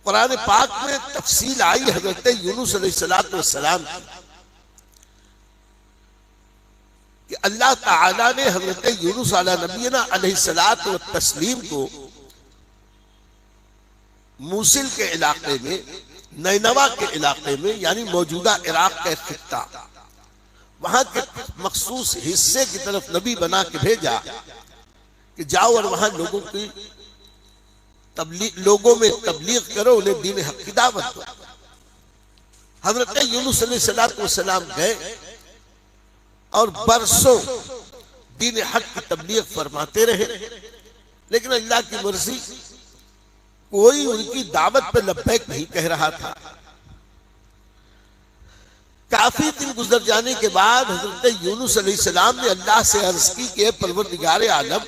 कुरान पाक में तफसील आई हजरत यूनुस अलैहिस्सलाम की कि अल्लाह ताला ने हजरत यूनुस अला नबीना अलैहिस्सलात व तस्लीम को मूसिल के इलाके में, नैनवा के इलाके में, यानी मौजूदा इराक का खित्ता, वहां के मखसूस हिस्से की तरफ नबी बना के भेजा कि जाओ और वहां लोगों में तबलीग करो, उन्हें दीन हक की दावत दो। हजरत यूनुस अलैहिस्सलाम गए और बरसों दीन हक की तबलीग फरमाते रहे, लेकिन अल्लाह की मर्जी कोई उनकी दावत पे लब्बैक नहीं कह रहा था। काफी दिन गुजर जाने के बाद हजरत यूनुस अलैहिस्सलाम ने अल्लाह से अर्ज की कि परवरदिगार आलम,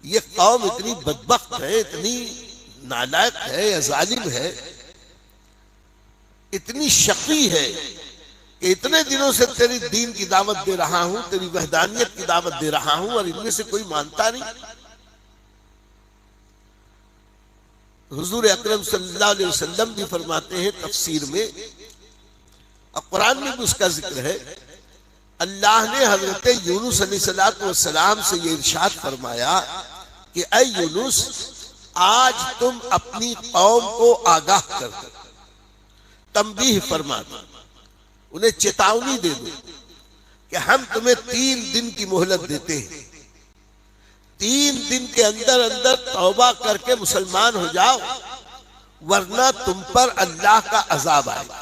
ये कौम इतनी बदबख्त है, इतनी नालायक है, जालिम है, इतनी शकी है कि इतने दिनों से तेरी दीन की दावत दे रहा हूं, तेरी वहदानियत की दावत दे रहा हूं, और इनमें से कोई मानता नहीं। हुजूर अकरम सल्लल्लाहु अलैहि वसल्लम भी फरमाते हैं तफसीर में, और कुरान में भी उसका जिक्र है, अल्लाह ने हजरत यूनुस अलैहिस्सलाम से ये इरशाद फरमाया कि ऐ यूनुस, आज तुम अपनी कौम को आगाह कर दो, तंबीह फरमा दो, उन्हें चेतावनी दे दो कि हम तुम्हें 3 दिन की मोहलत देते हैं। 3 दिन के अंदर अंदर तौबा करके मुसलमान हो जाओ, वरना तुम पर अल्लाह का अजाब आएगा।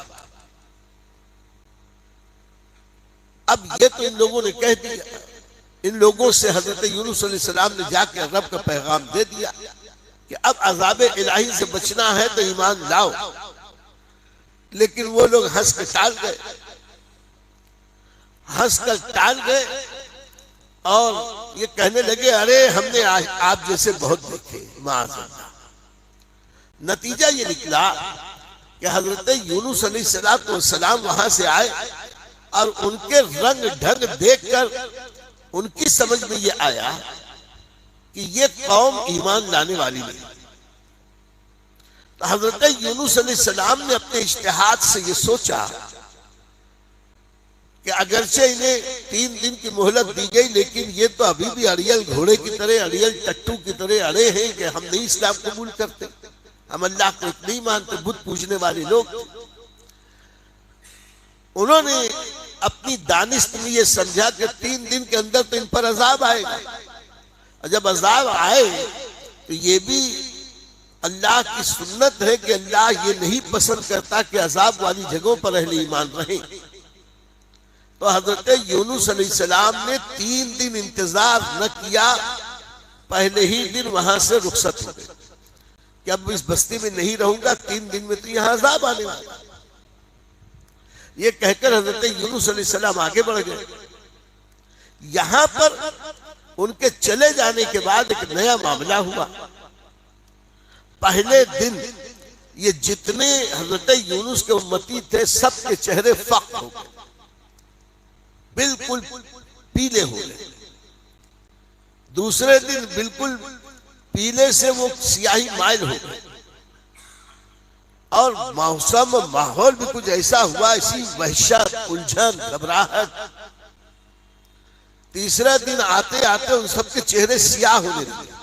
अब ये तो इन लोगों ने कह दिया, इन लोगों से हजरत यूनुस अलैहिस्सलाम ने जाकर रब का पैगाम दे दिया कि अब अजाब इलाही से बचना है तो ईमान लाओ। लेकिन वो लोग हंस कर टाल गए, और ये कहने लगे, अरे हमने आप जैसे बहुत देखे। माज़अल्लाह। नतीजा ये निकला कि हजरत यूनुस अलैहिस्सलाम वहां से आए और उनके रंग ढंग देखकर उनकी समझ में ये आया कि ये कौम ईमान लाने वाली नहीं। तो हजरत यूनुस अलैहिस्सलाम ने अपने इज्तिहाद से ये सोचा कि अगरचे इन्हें 3 दिन की मोहलत दी गई, लेकिन ये तो अभी भी अड़ियल घोड़े की तरह, अड़ियल टट्टू की तरह अड़े हैं कि हम नहीं इस्लाम कबूल करते, हम अल्लाह को नहीं मानते, बुत पूजने वाले लोग। उन्होंने अपनी दानिश में ये समझा कि 3 दिन के अंदर तो इन पर अजाब आएगा, और जब अजाब आए तो ये भी अल्लाह की सुन्नत है कि अल्लाह ये नहीं पसंद करता कि अजाब वाली जगहों पर अहले ईमान रहे। तो हजरत यूनुस अलैहिस्सलाम ने 3 दिन इंतजार न किया, पहले ही दिन वहां से रुखसत हो गए कि अब इस बस्ती में नहीं रहूंगा, 3 दिन में तो यहां अजाब आने वाला। ये कहकर हजरत यूनुस अलैहिस्सलाम आगे बढ़ गए। यहां पर उनके चले जाने के बाद एक नया मामला हुआ। पहले दिन ये जितने हजरत यूनुस के उम्मती थे, सबके चेहरे फख्र हो गए, बिल्कुल पीले हो गए। दूसरे दिन बिल्कुल पीले से वो सियाही माइल हो गए, और मौसम माहौल भी कुछ ऐसा हुआ, ऐसी वहशत, उलझन, घबराहट। तीसरा दिन आते आते उन सबके चेहरे सियाह होने लगे।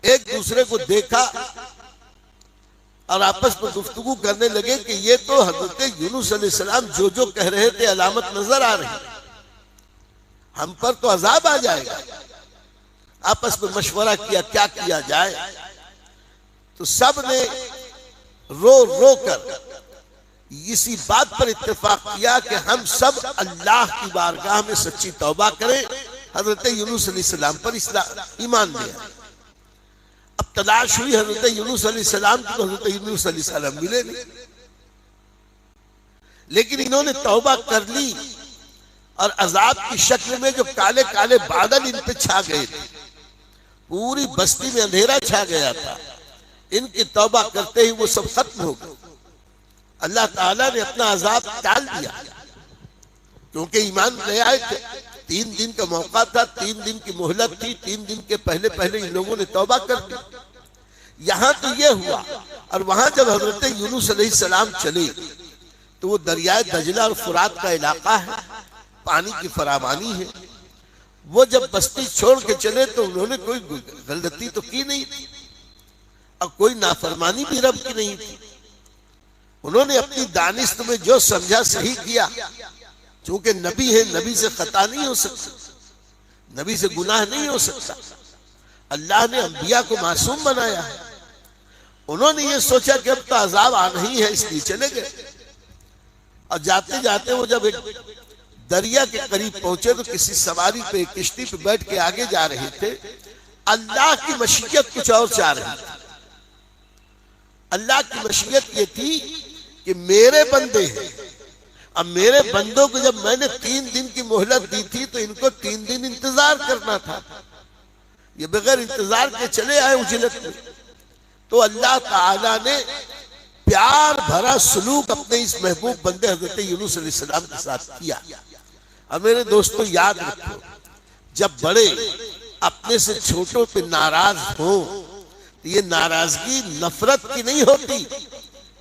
एक दूसरे को देखा और आपस में गुफ्तगू करने लगे कि ये तो हजरत यूनुस अलैहिस्सलाम जो जो कह रहे थे अलामत नजर आ रही, हम पर तो अजाब आ जाएगा। आपस में मशवरा किया क्या किया जाए। तो सब ने रो रो कर इसी बात पर इत्तेफाक किया कि हम सब अल्लाह की बारगाह में सच्ची तौबा करें, हजरत यूनुस अलैहिस्सलाम पर ईमान ले आए। अब तलाश हुई हजरत यूनुस अलैहिस्सलाम की, तो हजरत यूनुस अलैहिस्सलाम मिले नहीं। लेकिन इन्होंने तौबा कर ली, और अजाब की शक्ल में जो काले काले बादल इन पे छा गए थे, पूरी बस्ती में अंधेरा छा गया था, इनकी तौबा करते ही वो सब खत्म हो गए। अल्लाह ताला ने अपना अजाब टाल दिया, क्योंकि ईमान ले आए थे। 3 दिन का मौका था, 3 दिन की मोहलत थी, 3 दिन के पहले पहले इन लोगों ने तौबा कर दी। यहां तो ये हुआ। और वहां जब हजरत यूनुस अलैहिस्सलाम चले तो वो दरियाए दजला और फुरात का इलाका है, पानी की फरावानी है। वो जब बस्ती छोड़ के चले तो उन्होंने कोई गलती तो की नहीं थी और कोई नाफरमानी भी रब की नहीं थी। उन्होंने अपनी दानिश्त में जो समझा सही किया। चूंकि नबी है, नबी से खता नहीं हो सकता, नबी से गुनाह नहीं हो सकता। अल्लाह ने अंबिया को मासूम बनाया है। उन्होंने ये सोचा कि अब तो अजाब आना ही है, इसलिए चले गए। और जाते जाते वो जब एक दरिया के करीब पहुंचे तो किसी सवारी पे, किश्ती पे बैठ के आगे जा रहे थे। अल्लाह की मशीयत कुछ और चाह रही थी। अल्लाह की मशीयत ये थी कि मेरे बंदे हैं, अब मेरे बंदों को जब मैंने 3 दिन की मोहलत दी थी तो इनको 3 दिन इंतजार करना था। ये बगैर इंतजार के चले आए उजलत में। तो अल्लाह ताला ने प्यार भरा सलूक अपने इस महबूब बंदे हजरत यूनुस अलैहिस्सलाम के साथ किया। और मेरे दोस्तों याद रखो, जब बड़े अपने से छोटों पे नाराज हो तो ये नाराजगी नफरत की नहीं होती,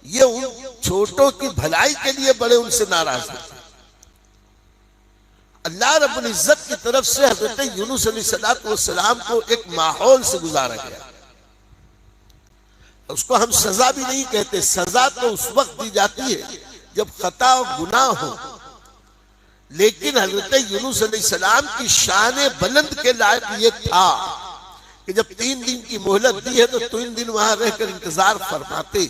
ये उन छोटों की भलाई के लिए बड़े उनसे नाराज होते। अल्लाह रब्बुल इज्जत की तरफ से हजरत यूनुस अलैहिस्सलाम को एक माहौल से गुजारा गया। उसको हम सजा भी नहीं कहते, सजा तो उस वक्त दी जाती है जब खता और गुनाह हो। लेकिन हजरत यूनुस अलैहिस्सलाम की शान बुलंद के लायक ये था कि जब 3 दिन की मोहलत दी है तो 3 दिन वहां रहकर इंतजार फरमाते।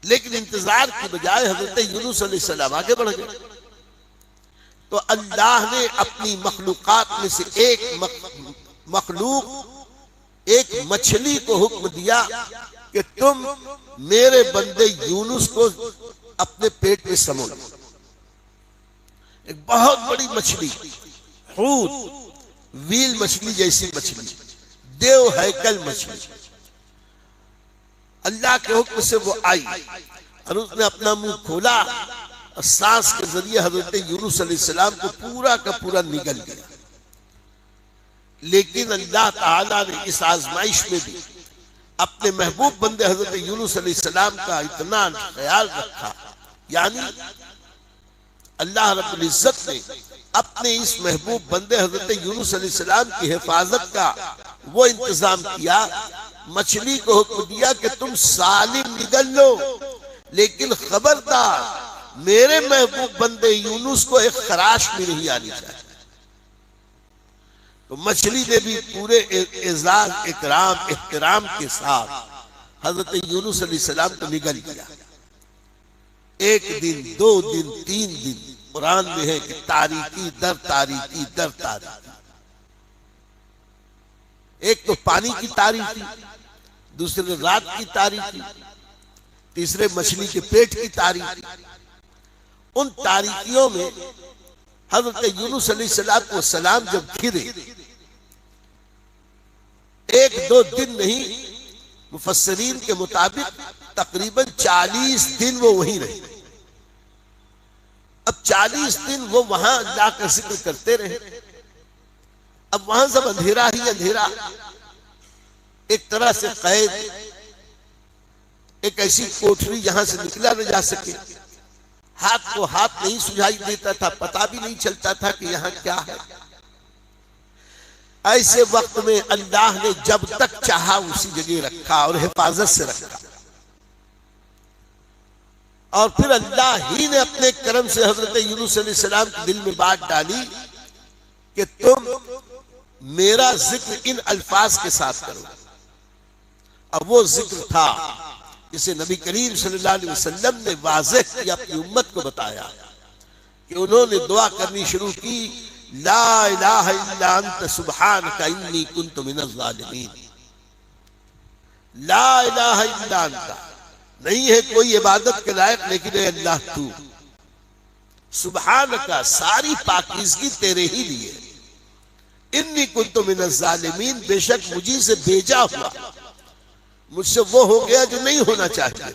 लेकिन इंतजार की बजाय हजरत यूनुस अलैहिस्सलाम आगे बढ़ गए। तो अल्लाह ने अपनी मखलूकात में से एक मखलूक, एक मछली को हुक्म दिया कि तुम मेरे बंदे यूनुस को अपने पेट में समो। एक बहुत बड़ी मछली, हूत, व्हील मछली जैसी मछली, देव हैकल मछली, अल्लाह के हुक्म से वो आई और उसने अपना मुंह खोला और सांस के जरिए हजरत यूनुस अलैहिस्सलाम को पूरा का पूरा निगल गया। लेकिन अल्लाह ताला ने इस आजमाइश में भी अपने महबूब बंदे हजरत यूनुस अलैहिस्सलाम का इतना ख्याल रखा। यानी अल्लाह रब्बुल इज्जत ने अपने इस महबूब बंदे हजरत यूनुस अलैहिस्सलाम की हिफाजत का वो इंतजाम किया। मछली को हुक्म दिया कि तुम सालिम निगल लो, लेकिन खबरदार मेरे महबूब बंदे यूनुस को एक खराश भी नहीं आनी चाहिए। तो मछली ने भी पूरे एजाज, इकराम, एहतराम के साथ हजरत यूनुस अलैहिस्सलाम को निगल किया। 1 दिन, 2 दिन, 3 दिन, कुरान में है कि तारीकी दर तारीकी दर तारीकी। एक तो पानी की तारीकी, दूसरे रात की तारीकी, तीसरे मछली के पेट की तारीकी। उन तारीकियों में हजरत यूनुस अलैहिस्सलाम जब घिरे, 1-2 दिन नहीं, मुफस्सिरीन के मुताबिक तकरीबन 40 दिन वो वहीं रहे। अब 40 दिन वो वहां अल्लाह का जिक्र करते रहे। अब वहां सब अंधेरा ही अंधेरा, एक तरह से कैद, एक ऐसी कोठरी जहां से निकला न जा सके। हाथ को हाथ नहीं सुझाई देता था, पता भी नहीं चलता था कि यहां क्या है। ऐसे वक्त में अल्लाह ने जब तक चाहा उसी जगह रखा और हिफाजत से रखा। और फिर अल्लाह ही ने अपने करम से हजरत यूनुस अलैहिस्सलाम के दिल में बात डाली कि तुम मेरा जिक्र इन अल्फाज के साथ करो। अब वो जिक्र था जिसे नबी करीम सल्लल्लाहु अलैहि वसल्लम ने वाज़ेह किया, अपनी उम्मत को बताया कि उन्होंने दुआ करनी शुरू की, ला इलाहा इल्ला अंत सुब्हानका इन्नी कुन्तु मिनज़ ज़ालिमीन। ला इलाहा इल्ला अंत, नहीं है कोई इबादत के लायक लेकिन अल्लाह तू, सुब्हानका, सारी पाकीज़गी तेरे ही लिए, इन्नी कुन्तु मिनज़ ज़ालिमीन, बेशक मुझी से भेजा हुआ, मुझसे वो हो गया जो नहीं होना चाहिए।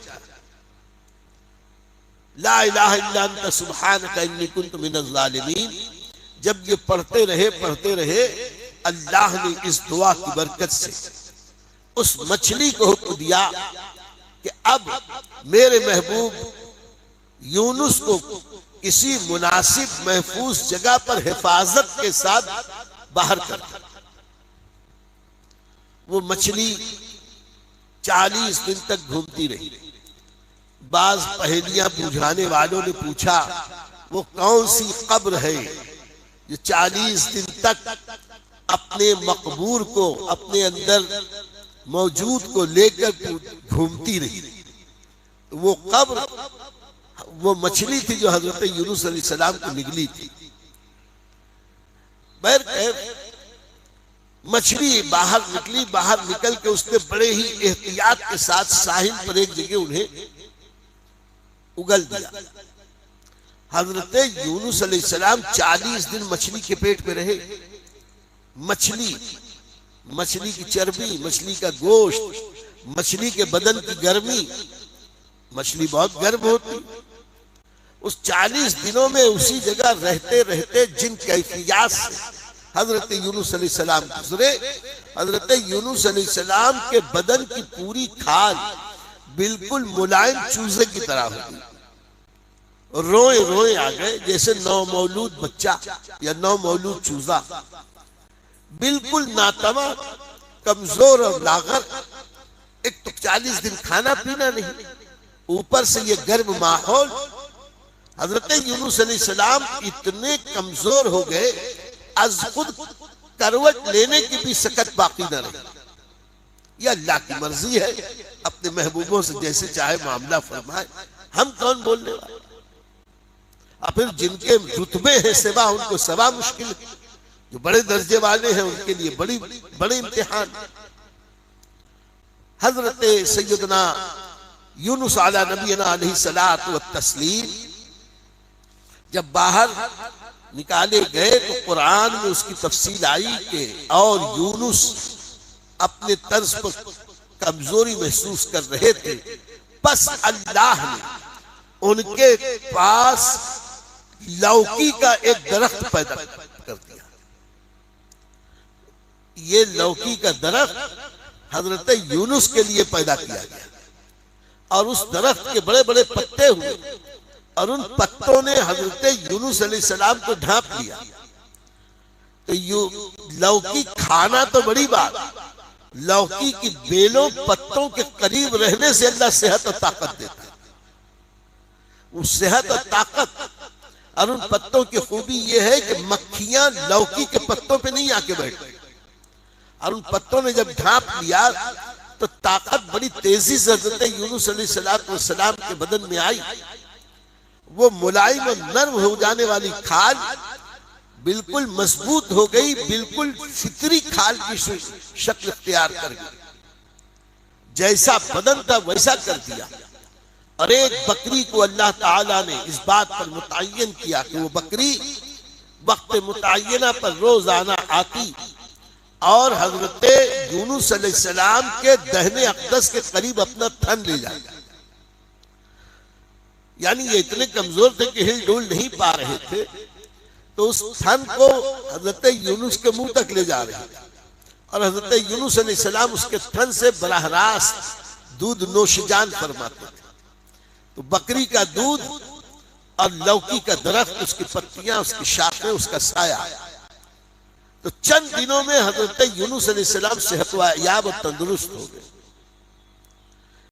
ला इलाहा इल्ला अंत सुब्हानका इन्नी कुन्तु मिनज़ ज़ालिमीन। जब ये पढ़ते रहे अल्लाह ने इस दुआ की बरकत से उस मछली को हुक्म दिया कि अब मेरे महबूब यूनुस को किसी मुनासिब महफूज जगह पर हिफाजत के साथ बाहर कर। वो मछली 40 दिन तक घूमती रही। बाज पहेलियां बुझाने वालों ने पूछा वो कौन सी कब्र है जो 40 दिन तक अपने मकबूर को, अपने अंदर मौजूद को लेकर घूमती रही। वो कब्र वो मछली थी जो हजरत यूनुस अलैहिस्सलाम को निगली थी। मछली बाहर निकली। बाहर निकल के उसने बड़े ही एहतियात के साथ साहिल पर एक जगह उन्हें उगल दिया। हजरत यूनुस अलैहिस्सलाम 40 दिन मछली के पेट में रहे। मछली की चर्बी, मछली का गोश्त, मछली के बदन की गर्मी, मछली बहुत गर्म होती। उस 40 दिनों में उसी जगह रहते रहते जिन कैफियत से हजरत यूनुस अलैहिस्सलाम गुजरे, हजरत यूनुस अलैहिस्सलाम के बदन की पूरी खाल बिल्कुल मुलायम चूजे की तरह होगी। रोए रोए आ गए जैसे नौमौलूद बच्चा या नौमौलूद चूजा, बिल्कुल नातमा, कमजोर और लागर। एक तो 40 दिन खाना पीना नहीं, ऊपर से ये गर्म माहौल। हजरत यूनुस अलैहिस्सलाम इतने कमजोर हो गए आज खुद करवट लेने की भी सकत बाकी न रही। यह अल्लाह की मर्जी है, अपने महबूबों से जैसे चाहे मामला फरमाए, हम कौन बोलने वाले। और फिर जिनके रुतबे हैं सेवा, उनको सेवा मुश्किल है। जो बड़े दर्जे वाले हैं उनके लिए बड़े इम्तिहान। हजरत सैयदना यूनुस अला नबीना अलैहिस्सलातु वत्तस्लीम जब बाहर निकाले गए तो कुरान में उसकी तफसील आई कि और यूनुस अपने तर्ज पर कमजोरी महसूस कर रहे थे, बस अल्लाह ने उनके पास लौकी का एक दरख्त पैदा कर दिया। ये लौकी का दरख्त हजरत यूनुस के लिए पैदा किया गया और उस दरख्त के बड़े बड़े पत्ते हुए और उन पत्तों ने हजरत यूनुस अलैहिस्सलाम को ढांप लिया। तो लौकी खाना तो बड़ी बात, लौकी की बेलों पत्तों के करीब रहने से अल्लाह सेहत और ताकत देता है। वो सेहत और ताकत और उन पत्तों की खूबी यह है कि मक्खियां लौकी के पत्तों पे नहीं आके बैठती और उन पत्तों ने जब ढांप लिया तो ताकत बड़ी तेजी से हजरत यूनुस अलैहिस्सलाम के बदन में आई। वो मुलायम और नर्म हो जाने वाली खाल बिल्कुल मजबूत हो गई, बिल्कुल फितरी खाल की शक्ल इख्तियार कर गई। जैसा बदन था वैसा कर दिया। और एक बकरी को अल्लाह ताला ने इस बात पर मुतय्यन किया कि वो बकरी वक्त मुतय्यना पर रोजाना आती और हजरत यूनुस अलैहिस्सलाम के दहने अक़दस के करीब अपना थन ले जाएगा। यानी ये इतने कमजोर थे कि हिल डुल नहीं पा रहे थे, तो उस थन को हजरत यूनुस के मुंह तक ले जा रहे थे और हजरत यूनुस अलैहिस्सलाम उसके थन से बराह रास्त दूध नोशजान फरमाते थे। तो बकरी का दूध और लौकी का दरख्त, उसकी पत्तियां, उसकी शाखें, उसका साया। तो चंद दिनों में हजरत यूनुस अलैहिस्सलाम सेहतयाब और तंदुरुस्त हो गए।